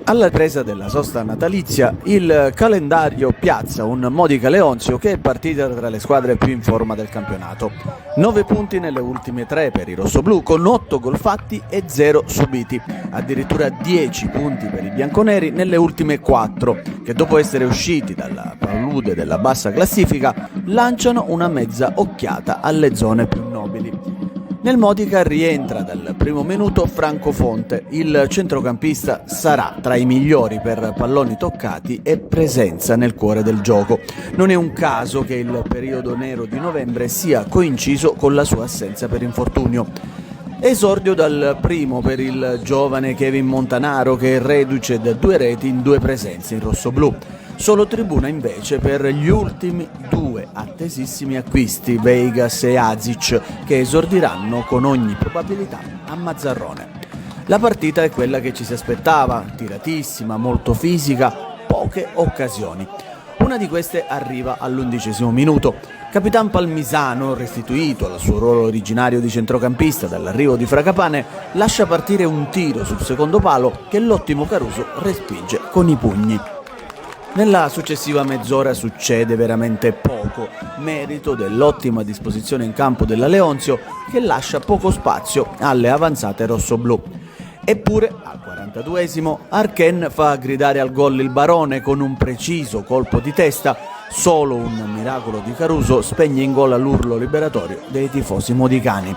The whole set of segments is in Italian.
Alla ripresa della sosta natalizia, il calendario piazza un Modica Leonzio che è partita tra le squadre più in forma del campionato. 9 punti nelle ultime 3 per i rossoblù, con 8 gol fatti e 0 subiti. Addirittura 10 punti per i bianconeri nelle ultime 4, che dopo essere usciti dalla palude della bassa classifica, lanciano una mezza occhiata alle zone più nobili. Nel Modica rientra dal primo minuto Franco Fonte, il centrocampista sarà tra i migliori per palloni toccati e presenza nel cuore del gioco. Non è un caso che il periodo nero di novembre sia coinciso con la sua assenza per infortunio. Esordio dal primo per il giovane Kevin Montanaro, che è reduce da 2 reti in 2 presenze in rossoblù. Solo tribuna invece per gli ultimi 2 attesissimi acquisti, Veigas e Azic, che esordiranno con ogni probabilità a Mazzarrone. La partita è quella che ci si aspettava, tiratissima, molto fisica, poche occasioni. Una di queste arriva all'11° minuto. Capitan Palmisano, restituito al suo ruolo originario di centrocampista dall'arrivo di Fragapane, lascia partire un tiro sul secondo palo che l'ottimo Caruso respinge con i pugni. Nella successiva mezz'ora succede veramente poco, merito dell'ottima disposizione in campo della Leonzio, che lascia poco spazio alle avanzate rossoblù. Eppure, al 42esimo, Archen fa gridare al gol il Barone con un preciso colpo di testa. Solo un miracolo di Caruso spegne in gol all'urlo liberatorio dei tifosi modicani.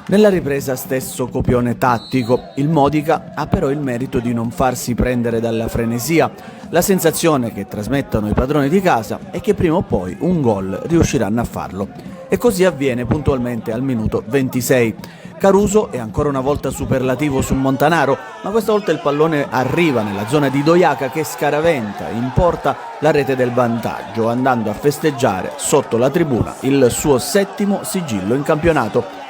Nella ripresa stesso copione tattico, il Modica ha però il merito di non farsi prendere dalla frenesia. La sensazione che trasmettono i padroni di casa è che prima o poi un gol riusciranno a farlo. E così avviene puntualmente al minuto 26. Caruso è ancora una volta superlativo su Montanaro, ma questa volta il pallone arriva nella zona di Doiaca, che scaraventa in porta la rete del vantaggio, andando a festeggiare sotto la tribuna il suo 7° sigillo in campionato.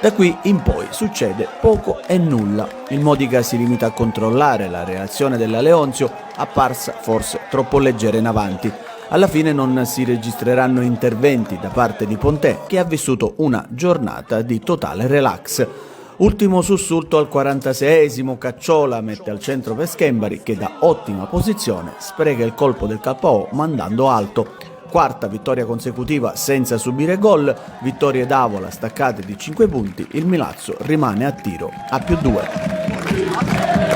Da qui in poi succede poco e nulla. Il Modica si limita a controllare la reazione della Leonzio, apparsa forse troppo leggera in avanti. Alla fine non si registreranno interventi da parte di Pontè, che ha vissuto una giornata di totale relax. Ultimo sussulto al 46esimo, Cacciola mette al centro Peschembari, che da ottima posizione sprega il colpo del KO mandando alto. 4ª vittoria consecutiva senza subire gol, vittorie d'Avola staccate di 5 punti, il Milazzo rimane a tiro a +2.